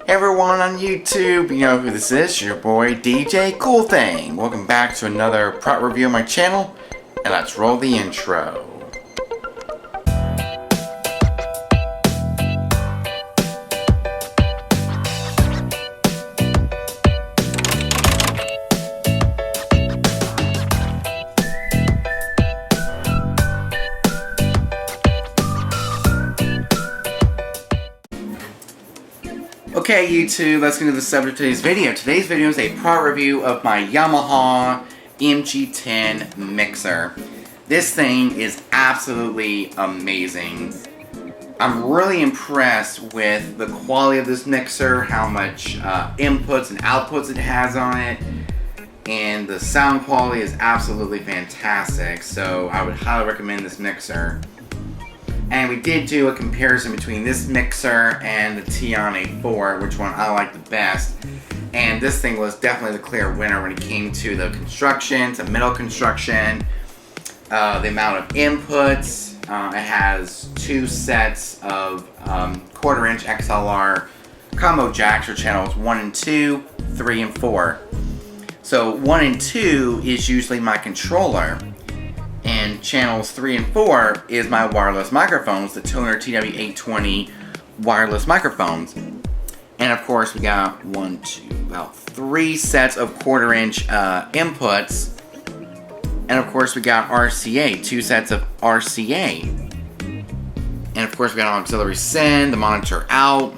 Everyone on YouTube, you know who this is, your boy DJ Cool Thing. Welcome back to another product review on my channel, and let's roll the intro. Okay YouTube, let's get into the subject of today's video. Today's video is a product review of my Yamaha MG10 mixer. This thing is absolutely amazing. I'm really impressed with the quality of this mixer, how much inputs and outputs it has on it, and the sound quality is absolutely fantastic, so I would highly recommend this mixer. And we did do a comparison between this mixer and the Tiane 4, which one I like the best. And this thing was definitely the clear winner when it came to the construction, to middle construction, the amount of inputs. It has two sets of quarter-inch XLR combo jacks for channels 1 and 2, 3 and 4. So 1 and 2 is usually my controller. And channels 3 and 4 is my wireless microphones, the Toner TW820 wireless microphones. And of course we got about 3 sets of quarter-inch inputs. And of course we got RCA, 2 sets of RCA. And of course we got an auxiliary send, the monitor out.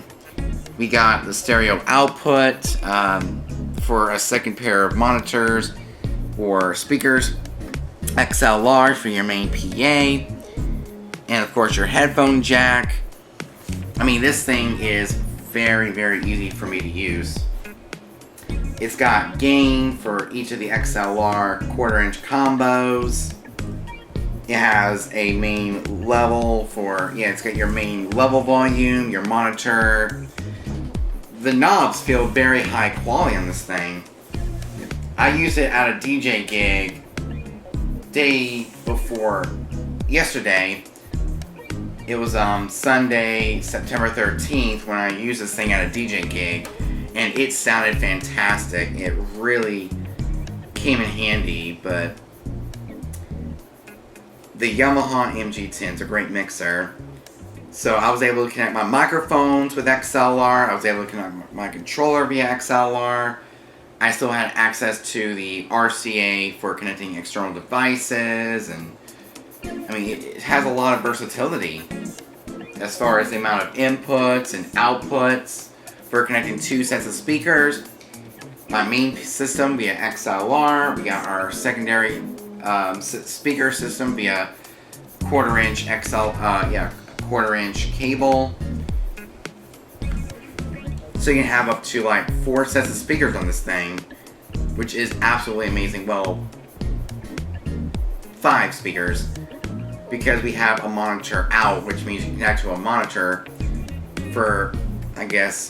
We got the stereo output for a second pair of monitors or speakers. XLR for your main PA, and of course your headphone jack. I mean, this thing is very easy for me to use. It's got gain for each of the XLR quarter-inch combos. It has a main level for, it's got your main level volume, your monitor. The knobs feel very high quality on this thing. I used it at a DJ gig day before yesterday. It was Sunday, September 13th when I used this thing at a DJ gig, and it sounded fantastic. It really came in handy. But the Yamaha MG10 is a great mixer. So I was able to connect my microphones with XLR. I was able to connect my controller via XLR. I still had access to the RCA for connecting external devices, and I mean, it has a lot of versatility as far as the amount of inputs and outputs for connecting 2 sets of speakers. My main system via XLR. We got our secondary speaker system via quarter-inch quarter-inch cable. So you can have up to like 4 sets of speakers on this thing, which is absolutely amazing. Well, 5 speakers, because we have a monitor out, which means you can connect to a monitor for, I guess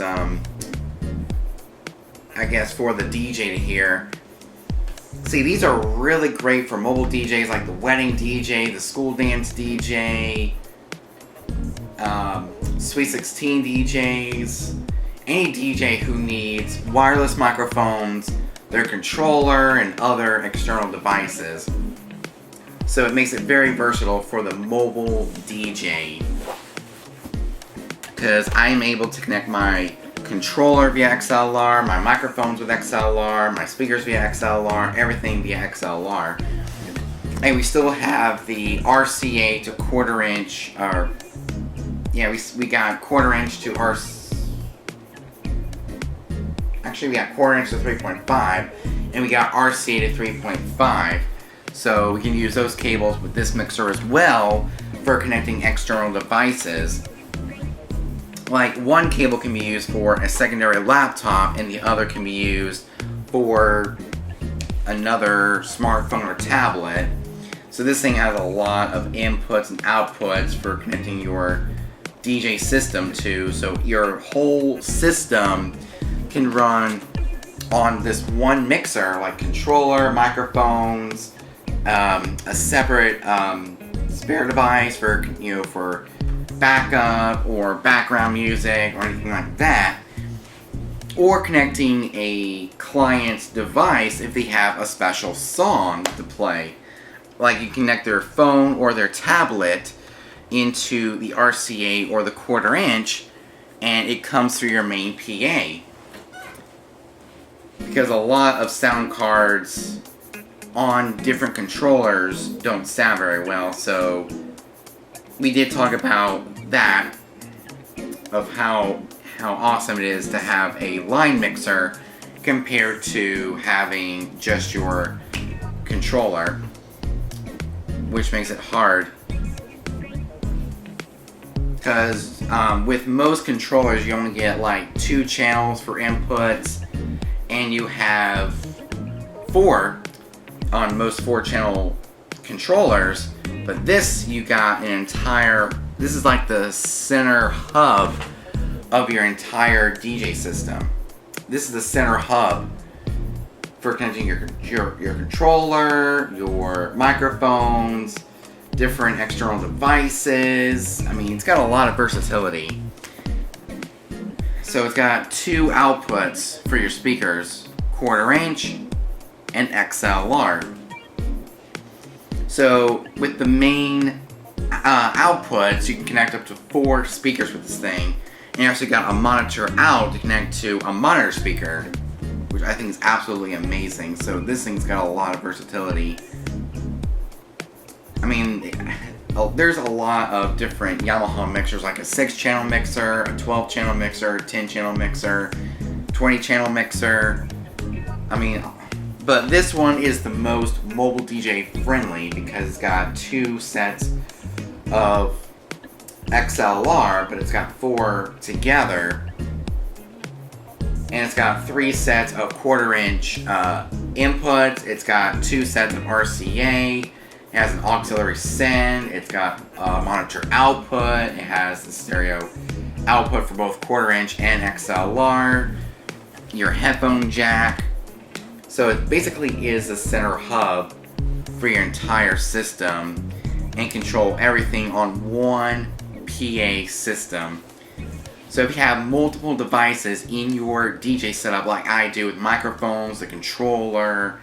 for the DJ to hear. See, these are really great for mobile DJs, like the wedding DJ, the school dance DJ, Sweet 16 DJs. Any DJ who needs wireless microphones, their controller, and other external devices. So it makes it very versatile for the mobile DJ. Because I'm able to connect my controller via XLR, my microphones with XLR, my speakers via XLR, everything via XLR. And we still have the RCA to quarter-inch, we got quarter-inch to RCA. Actually, we got quarter-inch to 3.5, and we got RCA to 3.5. So we can use those cables with this mixer as well for connecting external devices. Like, one cable can be used for a secondary laptop, and the other can be used for another smartphone or tablet. So this thing has a lot of inputs and outputs for connecting your DJ system to. So your whole system can run on this one mixer, like controller, microphones, a separate spare device for for backup or background music or anything like that. or connecting a client's device if they have a special song to play. Like you connect their phone or their tablet into the RCA or the 1/4 inch, and it comes through your main PA. Because a lot of sound cards on different controllers don't sound very well, so we did talk about that, of how awesome it is to have a line mixer compared to having just your controller, which makes it hard. Because with most controllers you only get like 2 channels for inputs, and you have 4 on most 4-channel controllers, but this you got an entire, this is like the center hub of your entire DJ system. This is the center hub for connecting your controller, your microphones, different external devices. I mean, it's got a lot of versatility. So it's got 2 outputs for your speakers, 1/4 inch and XLR. So with the main outputs, you can connect up to 4 speakers with this thing. And you also got a monitor out to connect to a monitor speaker, which I think is absolutely amazing. So this thing's got a lot of versatility. I mean, there's a lot of different Yamaha mixers, like a 6-channel mixer, a 12-channel mixer, a 10-channel mixer, 20-channel mixer. I mean, but this one is the most mobile DJ friendly because it's got 2 sets of XLR, but it's got 4 together, and it's got 3 sets of 1/4 inch inputs. It's got 2 sets of RCA. It has an auxiliary send. It's got a monitor output. It has the stereo output for both 1/4 inch and XLR. Your headphone jack. So it basically is the center hub for your entire system, and control everything on one PA system. So if you have multiple devices in your DJ setup like I do with microphones, the controller,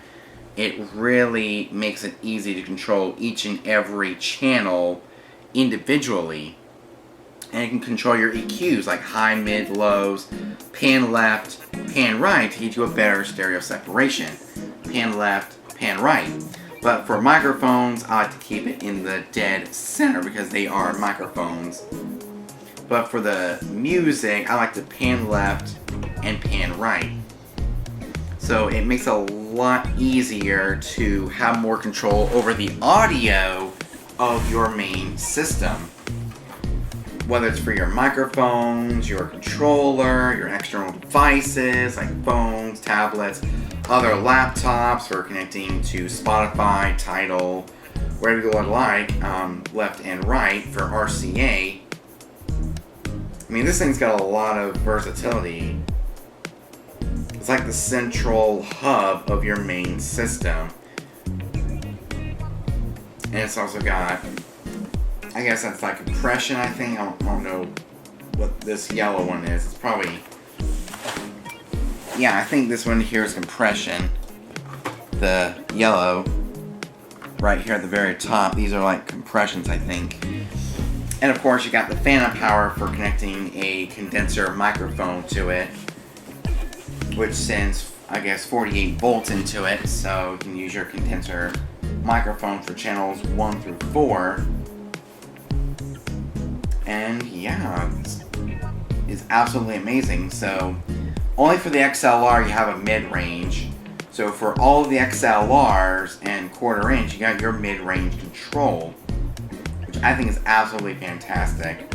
it really makes it easy to control each and every channel individually. And you can control your EQs like high, mid, lows, pan left, pan right to get you a better stereo separation. Pan left, pan right. But for microphones, I like to keep it in the dead center because they are microphones. But for the music, I like to pan left and pan right. So it makes it a lot easier to have more control over the audio of your main system. Whether it's for your microphones, your controller, your external devices like phones, tablets, other laptops for connecting to Spotify, Tidal, wherever you would like, left and right for RCA. I mean, this thing's got a lot of versatility. It's like the central hub of your main system. And it's also got, I guess that's like compression, I think. I don't know what this yellow one is. It's probably, yeah, I think this one here is compression. The yellow right here at the very top, these are like compressions, I think. And of course you got the phantom power for connecting a condenser microphone to it, which sends, I guess, 48 volts into it, so you can use your condenser microphone for channels 1 through 4. And yeah, it's absolutely amazing. So only for the XLR you have a mid-range. So for all of the XLRs and 1/4 inch, you got your mid-range control, which I think is absolutely fantastic.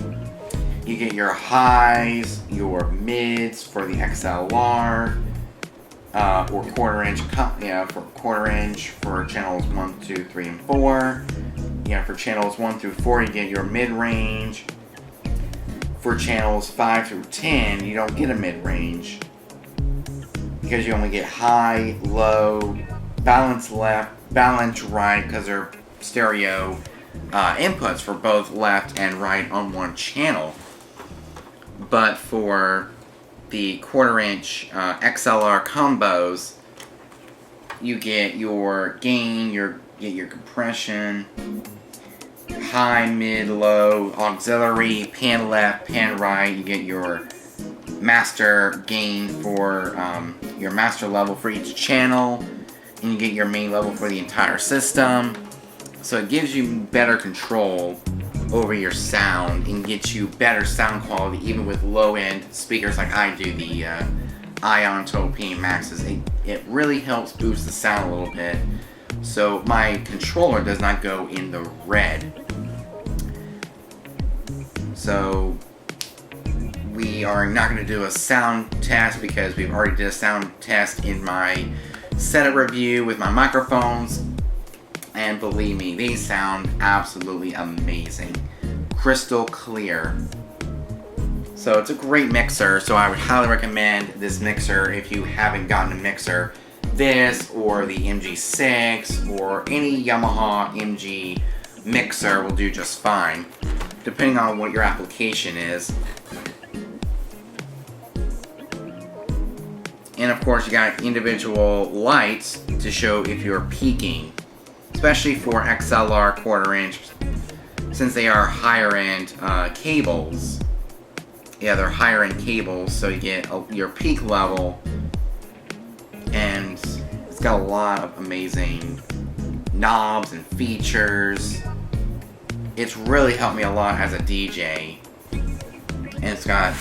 You get your highs, your mids for the XLR, or 1/4 inch, for 1/4 inch for channels 1, 2, 3, and 4. Yeah, for channels 1 through 4, you get your mid-range. For channels 5 through 10, you don't get a mid-range because you only get high, low, balance left, balance right, because they're stereo inputs for both left and right on one channel. But for the 1/4" XLR combos, you get your gain, you get your compression, high, mid, low, auxiliary, pan left, pan right. You get your master gain for your master level for each channel, and you get your main level for the entire system. So it gives you better control over your sound and gets you better sound quality even with low-end speakers like I do, the Ion Total PM Maxes. It really helps boost the sound a little bit, so my controller does not go in the red. So we are not going to do a sound test because we've already did a sound test in my setup review with my microphones, and believe me, they sound absolutely amazing, crystal clear. So it's a great mixer, so I would highly recommend this mixer if you haven't gotten a mixer. This or the MG6 or any Yamaha MG mixer will do just fine, depending on what your application is. And of course you got individual lights to show if you're peaking, especially for XLR 1/4", since they are higher end cables. Yeah, they're higher end cables, so you get your peak level, and it's got a lot of amazing knobs and features. It's really helped me a lot as a DJ, and it's got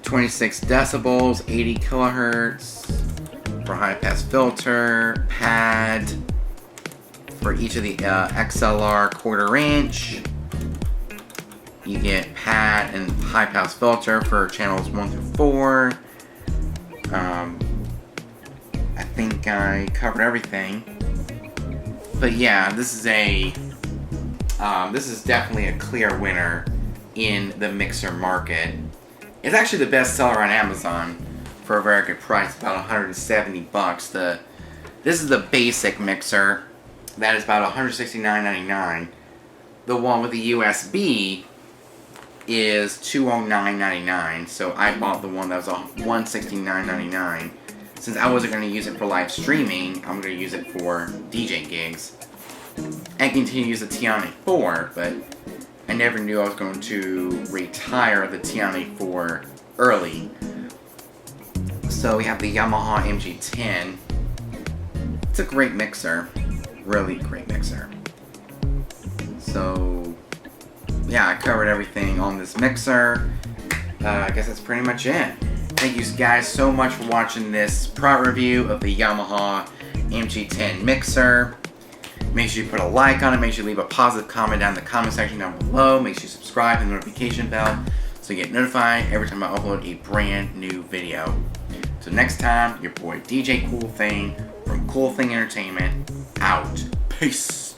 26 decibels, 80 kilohertz for high pass filter, pad for each of the XLR 1/4". You get pad and high pass filter for channels 1 through 4. I think I covered everything. But yeah, this is definitely a clear winner in the mixer market. It's actually the best seller on Amazon for a very good price, about 170 bucks. This is the basic mixer. That is about $169.99. The one with the USB is $209.99. So I bought the one that was $169.99. Since I wasn't going to use it for live streaming, I'm going to use it for DJ gigs. And continue to use the Tiani 4, but I never knew I was going to retire the Tiani 4 early. So we have the Yamaha MG10. It's a great mixer. Really great mixer. So yeah, I covered everything on this mixer. I guess that's pretty much it. Thank you guys so much for watching this product review of the Yamaha MG10 mixer. Make sure you put a like on it. Make sure you leave a positive comment down in the comment section down below. Make sure you subscribe and the notification bell so you get notified every time I upload a brand new video. So next time, your boy DJ Cool Thing from Cool Thing Entertainment out. Peace.